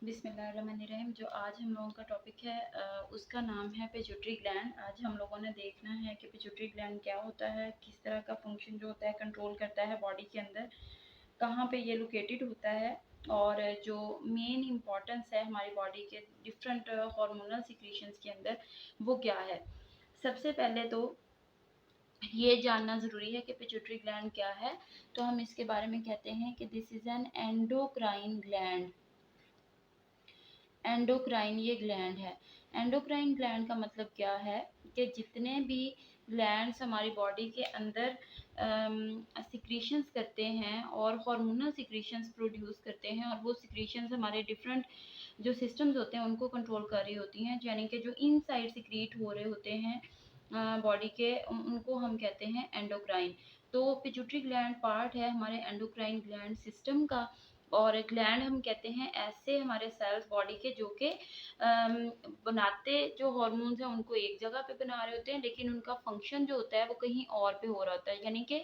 बिस्मिल्लाहिर्रहमानिर्रहीम। जो आज हम लोगों का टॉपिक है उसका नाम है पिट्यूटरी ग्लैंड। आज हम लोगों ने देखना है कि पिट्यूटरी ग्लैंड क्या होता है, किस तरह का फंक्शन जो होता है कंट्रोल करता है बॉडी के अंदर, कहाँ पे ये लोकेटेड होता है और जो मेन इम्पोर्टेंस है हमारी बॉडी के डिफरेंट हार्मोनल सिक्रीशंस के अंदर वो क्या है। सबसे पहले तो ये जानना ज़रूरी है कि पिट्यूटरी ग्लैंड क्या है। तो हम इसके बारे में कहते हैं कि this is an endocrine gland. Endocrine ये ग्लैंड है। एंडोक्राइन ग्लैंड का मतलब क्या है कि जितने भी ग्लैंड्स हमारी बॉडी के अंदर सिक्रीशंस करते हैं और हार्मोनल सिक्रीशंस प्रोड्यूस करते हैं, और वो सिक्रीशंस हमारे डिफरेंट जो सिस्टम्स होते हैं उनको कंट्रोल कर रही होती हैं, यानी कि जो इनसाइड सिक्रीट हो रहे होते हैं बॉडी के, उनको हम कहते हैं एंडोक्राइन। तो पिट्यूटरी ग्लैंड पार्ट है हमारे एंडोक्राइन ग्लैंड सिस्टम का। और ग्लैंड हम कहते हैं ऐसे हमारे सेल्स बॉडी के जो कि बनाते जो हार्मोन्स हैं उनको एक जगह पे बना रहे होते हैं, लेकिन उनका फंक्शन जो होता है वो कहीं और पे हो रहा होता है। यानी कि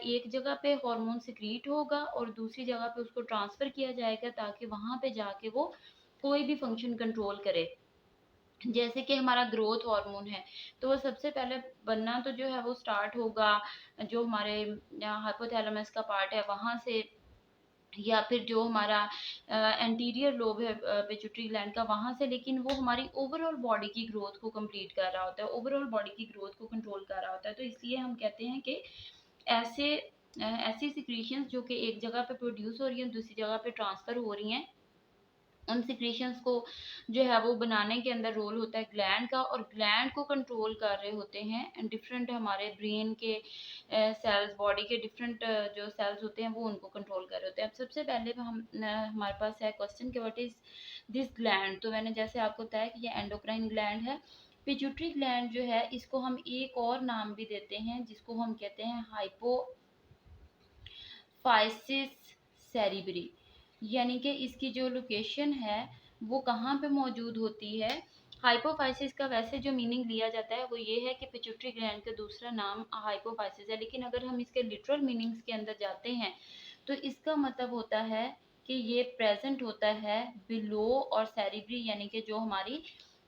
एक जगह पे हार्मोन सिक्रीट होगा और दूसरी जगह पे उसको ट्रांसफ़र किया जाएगा ताकि वहाँ पे जाके वो कोई भी फंक्शन कंट्रोल करे। जैसे कि हमारा ग्रोथ हार्मोन है, तो वो सबसे पहले बनना तो जो है वो स्टार्ट होगा जो हमारे हाइपोथैलेमस का पार्ट है वहाँ से, या फिर जो हमारा एंटीरियर लोब है पिट्यूटरी ग्लैंड का वहाँ से, लेकिन वो हमारी ओवरऑल बॉडी की ग्रोथ को कंप्लीट कर रहा होता है, ओवरऑल बॉडी की ग्रोथ को कंट्रोल कर रहा होता है। तो इसलिए हम कहते हैं कि ऐसे ऐसी सिक्रीशंस जो कि एक जगह पे प्रोड्यूस हो रही हैं दूसरी जगह पे ट्रांसफ़र हो रही हैं, उन सिक्रीशंस को जो है वो बनाने के अंदर रोल होता है ग्लैंड का, और ग्लैंड को कंट्रोल कर रहे होते हैं डिफरेंट हमारे ब्रेन के सेल्स, बॉडी के डिफरेंट जो सेल्स होते हैं वो उनको कंट्रोल कर रहे होते हैं। अब सबसे पहले हम हमारे पास है क्वेश्चन कि व्हाट इज़ दिस ग्लैंड। तो मैंने जैसे आपको बताया कि ये एंडोक्राइन ग्लैंड है। पिट्यूटरी ग्लैंड जो है इसको हम एक और नाम भी देते हैं जिसको हम कहते हैं हाइपोफाइसिस सेरिब्री, यानी कि इसकी जो लोकेशन है वो कहाँ पे मौजूद होती है। हाइपोफाइसिस का वैसे जो मीनिंग लिया जाता है वो ये है कि पिट्यूटरी ग्लैंड का दूसरा नाम हाइपोफाइसिस है, लेकिन अगर हम इसके लिटरल मीनिंग्स के अंदर जाते हैं तो इसका मतलब होता है कि ये प्रेजेंट होता है बिलो और सेरिब्री, यानी कि जो हमारी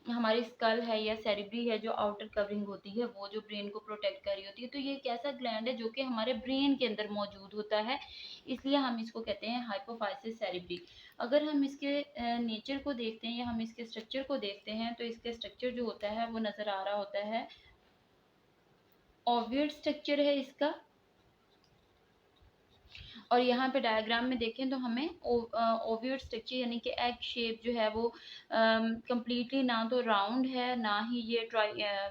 हमारी स्कल है या सेरिब्री है, जो आउटर कवरिंग होती है वो जो ब्रेन को प्रोटेक्ट कर रही होती है। तो ये एक ऐसा ग्लैंड है जो कि हमारे ब्रेन के अंदर मौजूद होता है, इसलिए हम इसको कहते हैं हाइपोफाइसिस सेरिब्री। अगर हम इसके नेचर को देखते हैं या हम इसके स्ट्रक्चर को देखते हैं तो इसके स्ट्रक्चर जो होता है वो नज़र आ रहा होता है, ओवियड स्ट्रक्चर है इसका। और यहाँ पे डायग्राम में देखें तो हमें ओवियड स्ट्रक्चर यानी कि एग शेप जो है वो कम्प्लीटली ना तो राउंड है, ना ही ये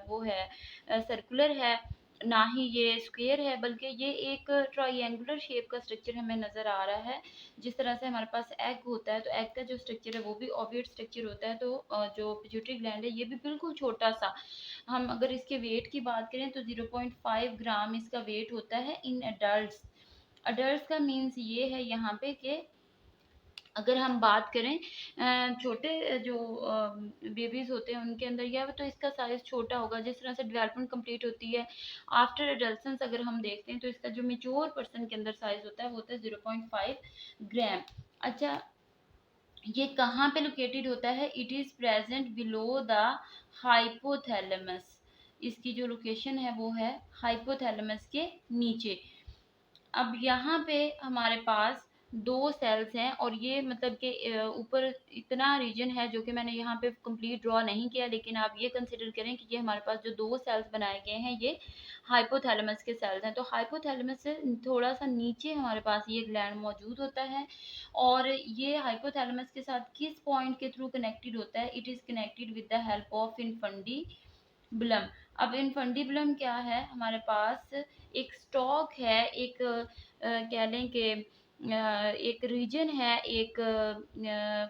वो है सर्कुलर है, ना ही ये स्क्वायर है, बल्कि ये एक ट्रायंगुलर शेप का स्ट्रक्चर हमें नज़र आ रहा है। जिस तरह से हमारे पास एग होता है तो एग का जो स्ट्रक्चर है वो भी ओवियड स्ट्रक्चर होता है। तो जो पिट्यूटरी ग्लैंड है ये भी बिल्कुल छोटा सा, हम अगर इसके वेट की बात करें तो 0.5 ग्राम इसका वेट होता है इन एडल्ट्स। अडल्ट का मीन्स ये है यहाँ पे कि अगर हम बात करें छोटे जो बेबीज़ होते हैं उनके अंदर, या तो इसका साइज़ छोटा होगा जिस तरह से डेवलपमेंट कंप्लीट होती है। आफ्टर एडल्सेंस अगर हम देखते हैं तो इसका जो मैच्योर पर्सन के अंदर साइज़ होता है वो होता है 0.5 ग्राम। अच्छा, ये कहाँ पे लोकेटेड होता है? It is present below the hypothalamus. इसकी जो लोकेशन है वो है हाइपोथैलेमस के नीचे। अब यहाँ पे हमारे पास 2 सेल्स हैं और ये मतलब कि ऊपर इतना रीजन है जो कि मैंने यहाँ पे कंप्लीट ड्रॉ नहीं किया, लेकिन आप ये कंसिडर करें कि ये हमारे पास जो 2 सेल्स बनाए गए हैं ये हाइपोथैलेमस के सेल्स हैं। तो हाइपोथैलेमस से थोड़ा सा नीचे हमारे पास ये ग्लैंड मौजूद होता है, और ये हाइपोथैलेमस के साथ किस पॉइंट के थ्रू कनेक्टेड होता है? It is connected with the help of infundibulum. अब इनफंडीबुलम क्या है? हमारे पास एक स्टॉक है, एक कह लें कि एक रीजन है, एक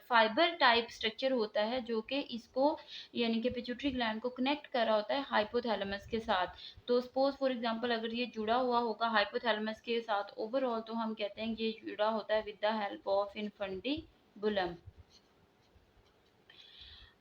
फाइबर टाइप स्ट्रक्चर होता है जो कि इसको यानी कि पिट्यूटरी ग्लैंड को कनेक्ट कर रहा होता है हाइपोथैलेमस के साथ। तो सपोज फॉर एग्जांपल अगर ये जुड़ा हुआ होगा हाइपोथैलेमस के साथ ओवरऑल, तो हम कहते हैं कि ये जुड़ा होता है विद द हेल्प ऑफ इनफंडीबुलम।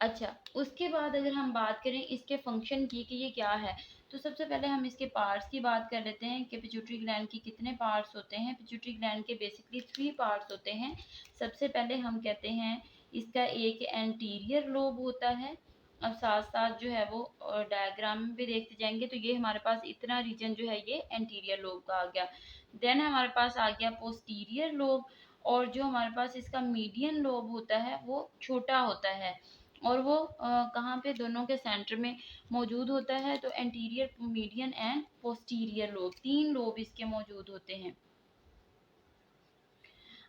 अच्छा, उसके बाद अगर हम बात करें इसके फंक्शन की कि ये क्या है, तो सबसे पहले हम इसके पार्ट्स की बात कर लेते हैं कि पिट्यूटरी ग्लैंड की कितने पार्ट्स होते हैं। पिट्यूटरी ग्लैंड के बेसिकली 3 पार्ट्स होते हैं। सबसे पहले हम कहते हैं इसका एक एंटीरियर लोब होता है। अब साथ-साथ जो है वो डायग्राम में भी देखते जाएँगे तो ये हमारे पास इतना रीजन जो है ये एंटीरियर लोब का आ गया। देन हमारे पास आ गया पोस्टीरियर लोब, और जो हमारे पास इसका मीडियन लोब होता है वो छोटा होता है, और वो कहाँ पे दोनों के सेंटर में मौजूद होता है। तो anterior, median and posterior lobe, 3 lobe इसके मौजूद होते हैं।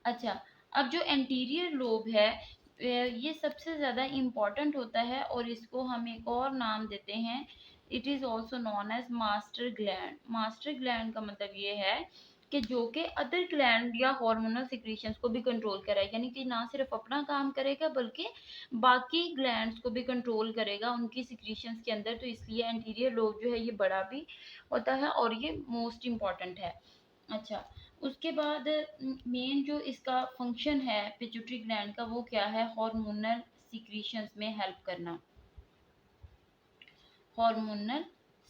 अच्छा, अब जो एंटीरियर लोब है ये सबसे ज़्यादा इम्पोर्टेंट होता है, और इसको हम एक और नाम देते हैं, it is also known as master gland. Master gland का मतलब ये है कि जो कि अदर ग्लैंड या हार्मोनल सिक्रीशंस को भी कंट्रोल कराएगा, यानी कि ना सिर्फ अपना काम करेगा बल्कि बाकी ग्लैंड्स को भी कंट्रोल करेगा उनकी सिक्रीशंस के अंदर। तो इसलिए एंटीरियर लोब जो है ये बड़ा भी होता है और ये मोस्ट इम्पॉर्टेंट है। अच्छा, उसके बाद मेन जो इसका फंक्शन है पिट्यूटरी ग्लैंड का वो क्या है? हार्मोनल सिक्रीशंस में हेल्प करना। हार्मोनल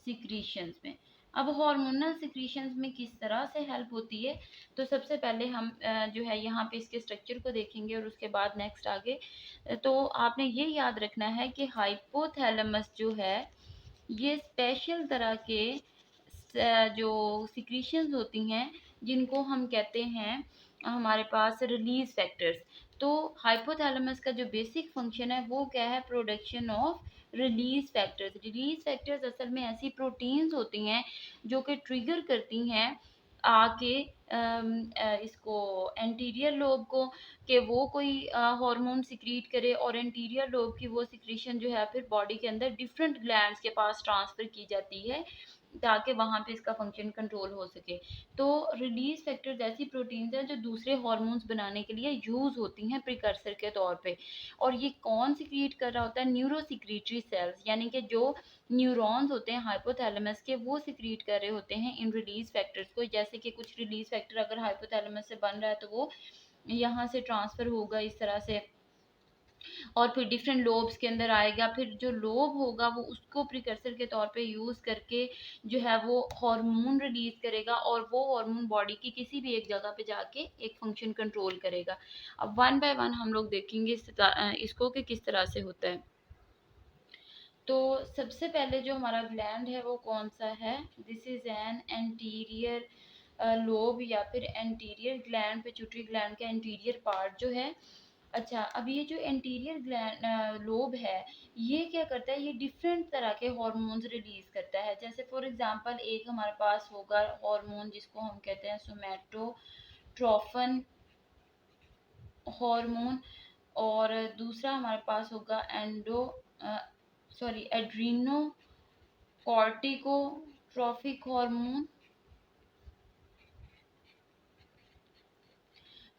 सिक्रीशंस में, अब हार्मोनल सिक्रीशंस में किस तरह से हेल्प होती है? तो सबसे पहले हम जो है यहाँ पे इसके स्ट्रक्चर को देखेंगे और उसके बाद नेक्स्ट आगे। तो आपने ये याद रखना है कि हाइपोथैलेमस जो है ये स्पेशल तरह के जो सिक्रीशंस होती हैं जिनको हम कहते हैं हमारे पास रिलीज फैक्टर्स। तो हाइपोथैलेमस का जो बेसिक फंक्शन है वो क्या है? Production of release factors. Release factors असल में ऐसी प्रोटीन्स होती हैं जो कि ट्रिगर करती हैं आके इसको एंटीरियर लोब को, कि वो कोई हार्मोन सिक्रीट करे, और एंटीरियर लोब की वो सिक्रीशन जो है फिर बॉडी के अंदर डिफरेंट ग्लैंड्स के पास ट्रांसफ़र की जाती है ताकि वहाँ पे इसका फंक्शन कंट्रोल हो सके। तो रिलीज फैक्टर्स ऐसी प्रोटीन्स हैं जो दूसरे हार्मोन्स बनाने के लिए यूज़ होती हैं प्रिकर्सर के तौर पे। और ये कौन सिक्रीट कर रहा होता है? न्यूरो सिक्रीटरी सेल्स, यानी कि जो न्यूरॉन्स होते हैं हाइपोथैलेमस के वो सिक्रीट कर रहे होते हैं इन रिलीज फैक्टर्स को। जैसे कि कुछ रिलीज फैक्टर अगर हाइपोथैलेमस से बन रहा है तो वो यहाँ से ट्रांसफ़र होगा इस तरह से, और फिर डिफरेंट लोब्स के अंदर आएगा। फिर जो लोब होगा वो उसको प्रिकर्सर के तौर पे यूज़ करके जो है वो हार्मोन रिलीज़ करेगा, और वो हार्मोन बॉडी की किसी भी एक जगह पे जाके एक फंक्शन कंट्रोल करेगा। अब वन बाय वन हम लोग देखेंगे इसको कि किस तरह से होता है। तो सबसे पहले जो हमारा ग्लैंड है वो कौन सा है? This is an anterior lobe या फिर एंटीरियर ग्लैंड, पिट्यूटरी ग्लैंड का एंटीरियर पार्ट जो है। अच्छा, अब ये जो एंटीरियर ग्लैंड लोब है ये क्या करता है? ये डिफरेंट तरह के हार्मोन्स रिलीज करता है। जैसे फॉर एग्जांपल एक हमारे पास होगा हार्मोन जिसको हम कहते हैं सोमैटोट्रोफिन हार्मोन, और दूसरा हमारे पास होगा एड्रीनो कॉर्टिकोट्रोफिक हार्मोन।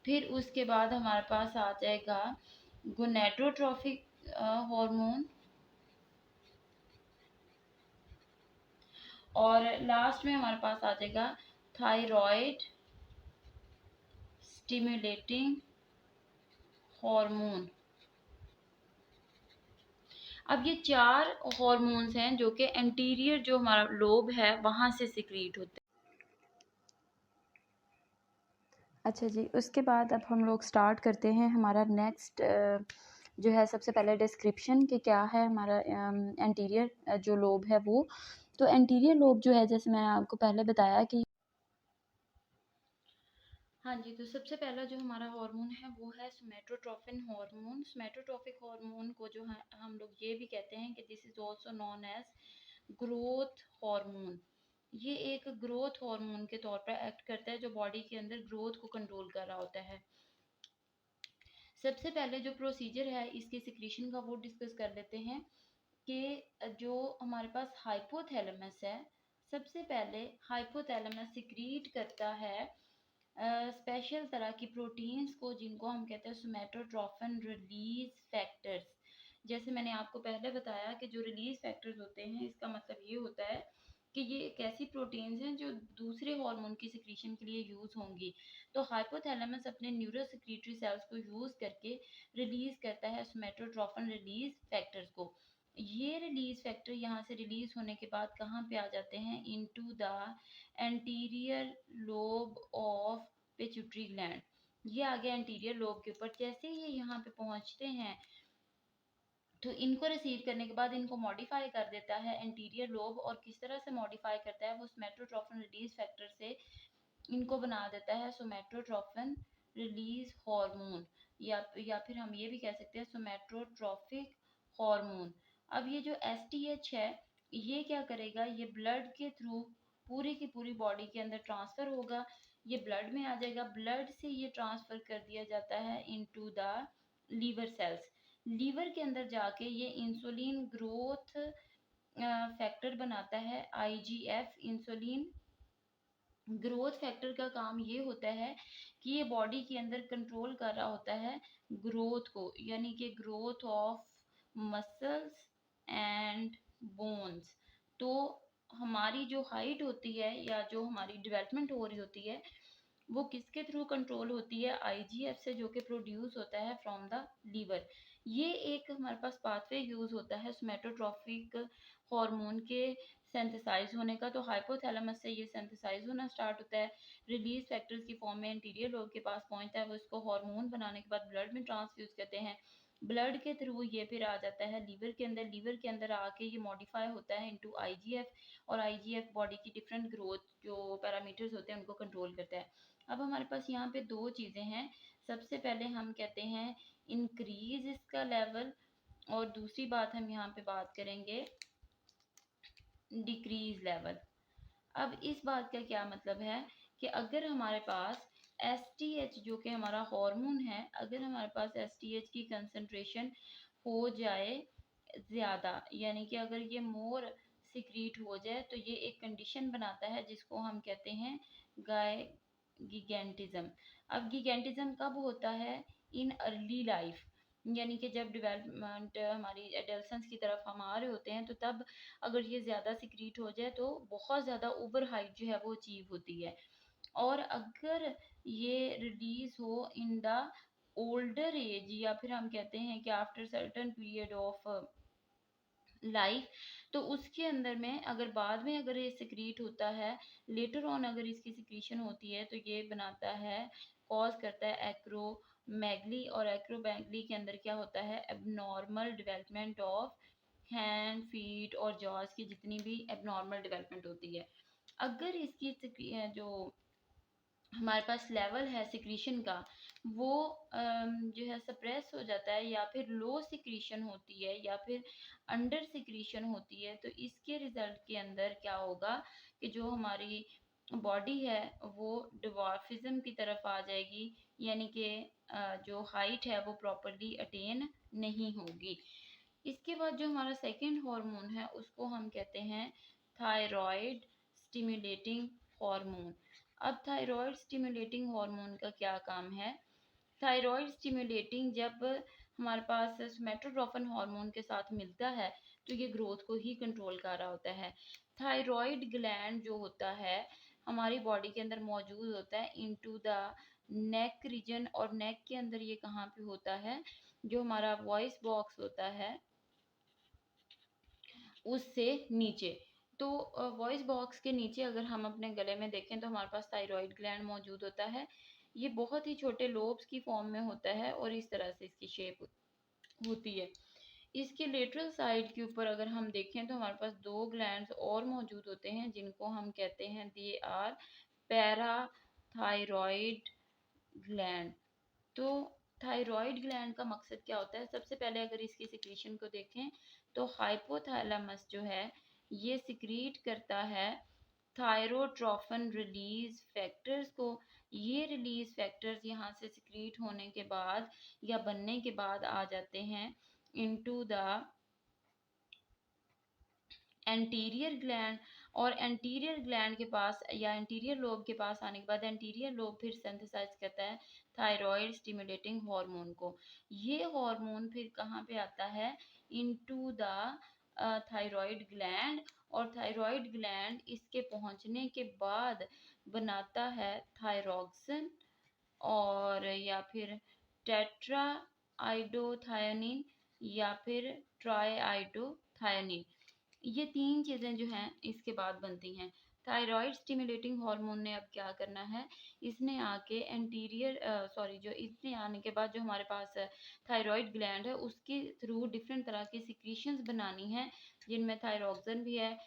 फिर उसके बाद हमारे पास आ जाएगा गोनेडोट्रोफिक हार्मोन, और लास्ट में हमारे पास आ जाएगा थायराइड स्टिमुलेटिंग हार्मोन। अब ये 4 हार्मोन्स हैं जो कि एंटीरियर जो हमारा लोब है वहाँ से सिक्रीट होते हैं। अच्छा जी, उसके बाद अब हम लोग स्टार्ट करते हैं हमारा नेक्स्ट जो है सबसे पहले डिस्क्रिप्शन कि क्या है हमारा एंटीरियर जो लोब है वो। तो एंटीरियर लोब जो है जैसे मैंने आपको पहले बताया कि हाँ जी, तो सबसे पहला जो हमारा हार्मोन है वो है सोमैटोट्रोफिन हार्मोन। सोमैटोट्रोफिक हार्मोन को जो है हम लोग ये भी कहते हैं कि this is also known as growth hormone. ये एक ग्रोथ हार्मोन के तौर पर एक्ट करता है जो बॉडी के अंदर ग्रोथ को कंट्रोल कर रहा होता है। सबसे पहले जो प्रोसीजर है इसके सिक्रीशन का वो डिस्कस कर लेते हैं कि जो हमारे पास हाइपोथैलेमस है, सबसे पहले हाइपोथैलेमस सिक्रीट करता है स्पेशल तरह की प्रोटीन्स को जिनको हम कहते हैं सोमैटोट्रोफिन रिलीज फैक्टर्स। जैसे मैंने आपको पहले बताया कि जो रिलीज फैक्टर्स होते हैं इसका मतलब ये होता है कि ये एक ऐसी प्रोटीन्स हैं जो दूसरे हार्मोन की सिक्रीशन के लिए यूज़ होंगी। तो हाइपोथैलेमस अपने न्यूरो सिक्रीटरी सेल्स को यूज़ करके रिलीज करता है सोमैटोट्रोफिन रिलीज फैक्टर्स को। ये रिलीज फैक्टर यहाँ से रिलीज होने के बाद कहाँ पे आ जाते हैं? Into the anterior lobe of pituitary gland. ये आ गया एंटीरियर लोब के ऊपर। जैसे ही ये यहाँ पे पहुँचते हैं तो इनको रिसीव करने के बाद इनको मॉडिफाई कर देता है एंटीरियर लोब। और किस तरह से मॉडिफाई करता है, वो सोमैटोट्रोपिन रिलीज फैक्टर से इनको बना देता है सोमैटोट्रोपिन रिलीज हार्मोन, या फिर हम ये भी कह सकते हैं सोमैटोट्रोफिक हार्मोन। अब ये जो एसटीएच है, ये क्या करेगा, ये ब्लड के थ्रू पूरी की पूरी बॉडी के अंदर ट्रांसफर होगा, ये ब्लड में आ जाएगा। ब्लड से ये ट्रांसफर कर दिया जाता है into the liver cells. Liver के अंदर जाके ये इंसुलिन ग्रोथ फैक्टर बनाता है, आईजीएफ। इंसुलिन ग्रोथ फैक्टर का काम ये होता है कि ये बॉडी के अंदर कंट्रोल कर रहा होता है ग्रोथ को, यानी कि growth of muscles and bones. तो हमारी जो हाइट होती है या जो हमारी डेवलपमेंट हो रही होती है, वो किसके थ्रू कंट्रोल होती है, आईजीएफ से, जो कि प्रोड्यूस होता है फ्रॉम द लीवर। ये एक हमारे पास पाथवे यूज होता है सोमैटोट्रोफिक हार्मोन के सिंथेसाइज होने का। तो हाइपोथैलेमस से ये सिंथेसाइज होना स्टार्ट होता है, रिलीज फैक्टर्स की फॉर्म में एंटीरियर लोब के पास पहुंचता है, वो इसको हार्मोन बनाने के बाद ब्लड में ट्रांसफ्यूज करते हैं। ब्लड के थ्रू ये फिर आ जाता है लीवर के अंदर, लीवर के अंदर आके ये मॉडिफाई होता है इनटू आईजीएफ। और आईजीएफ बॉडी की डिफरेंट ग्रोथ जो पैरामीटर्स होते हैं उनको कंट्रोल करता है। अब हमारे पास यहाँ पे दो चीज़ें हैं। सबसे पहले हम कहते हैं इंक्रीज इसका लेवल, और दूसरी बात हम यहाँ पे बात करेंगे डिक्रीज लेवल। अब इस बात का क्या मतलब है कि अगर हमारे पास एसटीएच जो कि हमारा हार्मोन है, अगर हमारे पास एसटीएच की कंसंट्रेशन हो जाए ज़्यादा, यानी कि अगर ये मोर सिक्रीट हो जाए, तो ये एक कंडीशन बनाता है जिसको हम कहते हैं गाय गिगेंटिज्म। अब गिगेंटिज्म कब होता है, इन अर्ली लाइफ, यानी कि जब डेवलपमेंट हमारी एडल्सेंस की तरफ हम आ रहे होते हैं, तो तब अगर ये ज़्यादा सिक्रीट हो जाए तो बहुत ज़्यादा ओवर हाइट जो है वो अचीव होती है। और अगर ये रिलीज हो इन द ओल्डर एज, या फिर हम कहते हैं कि after certain period of life, तो उसके अंदर में अगर बाद में अगर ये सिक्रीट होता है, लेटर ऑन अगर इसकी सिक्रीशन होती है, तो ये बनाता है, कॉज करता है एक्रोमेगली। और एक्रोमेगली के अंदर क्या होता है, abnormal development of hand, feet और जॉज की जितनी भी एबनॉर्मल डेवलपमेंट होती है। अगर इसकी जो हमारे पास लेवल है सिक्रीशन का, वो जो है सप्रेस हो जाता है, या फिर लो सिक्रीशन होती है, या फिर अंडर सिक्रीशन होती है, तो इसके रिजल्ट के अंदर क्या होगा कि जो हमारी बॉडी है वो डिवार्फिज्म की तरफ आ जाएगी, यानी कि जो हाइट है वो प्रॉपरली अटेन नहीं होगी। इसके बाद जो हमारा सेकंड हार्मोन है उसको हम कहते हैं थायराइड स्टिमुलेटिंग हार्मोन। अब थायराइड स्टिमुलेटिंग हार्मोन का क्या काम है, थायराइड स्टिमुलेटिंग जब हमारे पास सोमैटोट्रोपिन हार्मोन के साथ मिलता है, तो ये ग्रोथ को ही कंट्रोल कर रहा होता है। थायराइड ग्लैंड जो होता है हमारी बॉडी के अंदर मौजूद होता है इनटू द नेक रीजन। और नेक के अंदर ये कहाँ पे होता है, जो हमारा वॉइस बॉक्स होता है उससे नीचे। तो वॉइस बॉक्स के नीचे अगर हम अपने गले में देखें तो हमारे पास थायराइड ग्लैंड मौजूद होता है। ये बहुत ही छोटे लोब्स की फॉर्म में होता है और इस तरह से इसकी शेप होती है। इसके लेटरल साइड के ऊपर अगर हम देखें तो हमारे पास दो ग्लैंड्स और मौजूद होते हैं जिनको हम कहते हैं दे आर पैराथायरॉइड ग्लैंड। तो थायराइड ग्लैंड का मकसद क्या होता है, सबसे पहले अगर इसकी सिक्रीशन को देखें तो हाइपोथैलेमस जो है ये सिक्रीट करता है थायरोट्रोफिन रिलीज फैक्टर्स को। ये रिलीज फैक्टर्स यहाँ से सिक्रीट होने के बाद या बनने के बाद आ जाते हैं इनटू द एंटीरियर ग्लैंड। और एंटीरियर ग्लैंड के पास या एंटीरियर लोब के पास आने के बाद एंटीरियर लोब फिर सिंथेसाइज करता है थायराइड स्टिमुलेटिंग हार्मोन को। ये हार्मोन फिर कहाँ पे आता है, इनटू द थायराइड ग्लैंड। और थायराइड ग्लैंड इसके पहुंचने के बाद बनाता है थायरोक्सिन और या फिर टेट्रा आइडोथायोनिन या फिर ट्राई आइडोथायोनिन। ये तीन चीज़ें जो हैं इसके बाद बनती हैं। थायरॉइड स्टिमुलेटिंग हार्मोन ने अब क्या करना है, इसने आके जो इसने आने के बाद जो हमारे पास थायरॉइड ग्लैंड है उसके थ्रू डिफरेंट तरह की सिक्रीशंस बनानी है, जिनमें थायरोक्सिन भी है,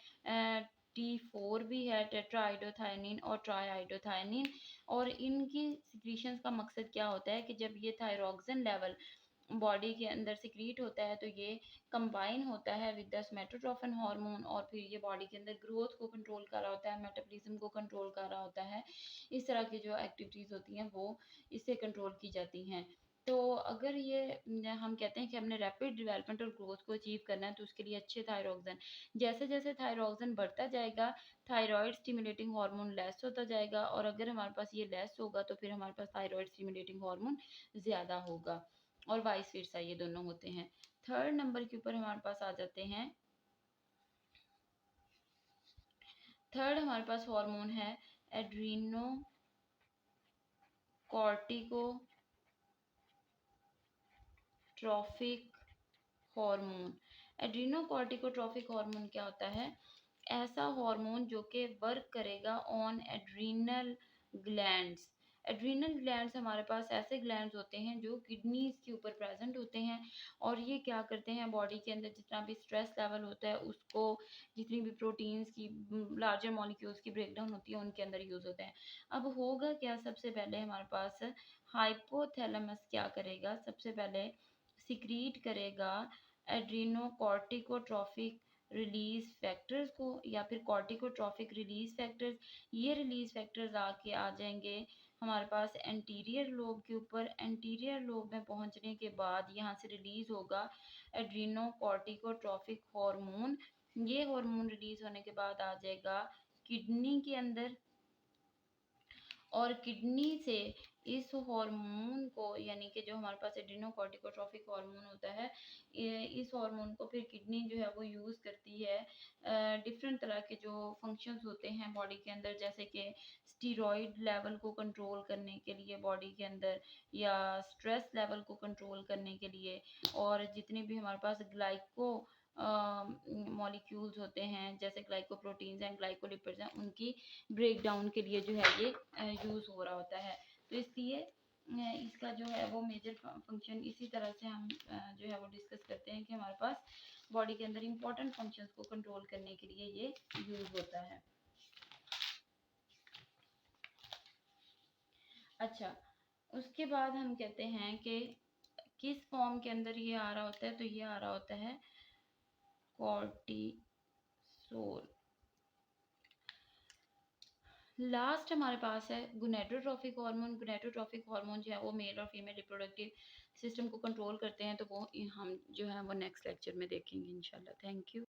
T4 भी है, टेट्राआइडोथायनिन और ट्राइआइडोथायनिन। और इनकी सिक्रीशंस का मकसद क्या होता है कि जब ये थायरोक्सिन लेवल बॉडी के अंदर सिक्रीट होता है तो ये कंबाइन होता है विद द सोमेटोट्रोफिन हार्मोन, और फिर ये बॉडी के अंदर ग्रोथ को कंट्रोल कर रहा होता है, मेटाबॉलिज्म को कंट्रोल कर रहा होता है। इस तरह की जो एक्टिविटीज़ होती हैं वो इससे कंट्रोल की जाती हैं। तो अगर ये हम कहते हैं कि हमने रैपिड डेवलपमेंट और ग्रोथ को अचीव करना है तो उसके लिए अच्छे थायरोक्सिन, जैसे जैसे थायरोक्सिन बढ़ता जाएगा थायरॉइड स्टिमुलेटिंग हार्मोन लेस होता जाएगा, और अगर हमारे पास ये लेस होगा तो फिर हमारे पास थायरॉइड स्टिमुलेटिंग हार्मोन ज़्यादा होगा, और वाइस वर्सा ये दोनों होते हैं। थर्ड नंबर के ऊपर हमारे पास आ जाते हैं। थर्ड हमारे पास हार्मोन है एड्रीनो कॉर्टिकोट्रॉफिक हार्मोन। एड्रीनोकॉर्टिकोट्रॉफिक हार्मोन क्या होता है? ऐसा हार्मोन जो कि वर्क करेगा on adrenal glands. Adrenal glands हमारे पास ऐसे ग्लैंड्स होते हैं जो किडनीज के ऊपर प्रेजेंट होते हैं, और ये क्या करते हैं, बॉडी के अंदर जितना भी स्ट्रेस लेवल होता है उसको, जितनी भी प्रोटीन्स की लार्जर मॉलिक्यूल्स की ब्रेकडाउन होती है उनके अंदर यूज होते हैं। अब होगा क्या, सबसे पहले हमारे पास हाइपोथैलेमस क्या करेगा, सबसे पहले सिक्रीट करेगा एड्रीनोकॉर्टिकोट्रॉफिक रिलीज फैक्टर्स को, या फिर कॉर्टिकोट्रॉफिक रिलीज फैक्टर्स। ये रिलीज फैक्टर्स आके आ जाएंगे हमारे पास एंटीरियर लोब के ऊपर। एंटीरियर लोब में पहुंचने के बाद यहाँ से रिलीज होगा एड्रीनोकॉर्टिकोट्रॉफिक हार्मोन। ये हार्मोन रिलीज होने के बाद आ जाएगा किडनी के अंदर, और किडनी से इस हार्मोन को, यानी कि जो हमारे पास एड्रीनोकॉर्टिकोट्रॉफिक हार्मोन होता है, इस हार्मोन को फिर किडनी जो है वो यूज़ करती है डिफरेंट तरह के जो फंक्शंस होते हैं बॉडी के अंदर, जैसे कि स्टीरॉयड लेवल को कंट्रोल करने के लिए बॉडी के अंदर, या स्ट्रेस लेवल को कंट्रोल करने के लिए, और जितने भी हमारे पास ग्लाइको मॉलिक्यूल्स होते हैं जैसे ग्लाइकोप्रोटीन्स हैं, ग्लाइकोलिपिड्स हैं, उनकी ब्रेक डाउन के लिए जो है ये यूज़ हो रहा होता है। तो इसलिए इसका जो है वो मेजर फंक्शन इसी तरह से हम जो है वो डिस्कस करते हैं कि हमारे पास बॉडी के अंदर इंपॉर्टेंट फंक्शंस को कंट्रोल करने के लिए ये यूज़ होता है। अच्छा, उसके बाद हम कहते हैं कि किस फॉर्म के अंदर ये आ रहा होता है, तो ये आ रहा होता है कॉर्टिसोल। लास्ट हमारे पास है गोनेडोट्रोफिक हार्मोन। गोनेडोट्रोफिक हार्मोन जो है वो मेल और फीमेल रिप्रोडक्टिव सिस्टम को कंट्रोल करते हैं, तो वो हम जो है वो नेक्स्ट लेक्चर में देखेंगे इंशाल्लाह। Thank you.